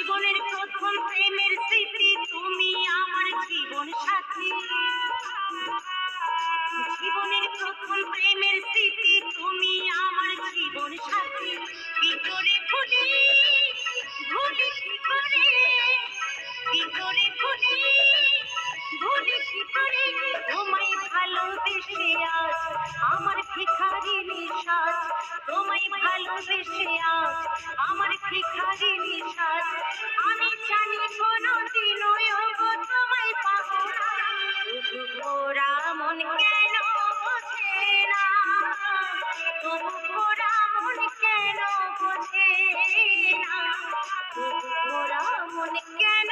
জীবনের প্রথম প্রেমের স্মৃতি তুমি আমার জীবন সাথী। জীবনের প্রথম প্রেমের স্মৃতি তুমি আমার জীবন সাথী। কি করে ভুলি ভুলি কি করে, কি করে ভুলি ভুলি কি করে তোমায় ভালোবেসে আজ আমার ভিখারিনী সাজ। তোমায় ভালোবেসে আজ আমার ভিখারিনী সাজ। আমি জানি কোনোদিনও ওগো তোমায় পাবো না, তবু ওরা মন কেন বোঝে না, তবু ওরা মন কেন বোঝে না, তবু ওরা মন কেন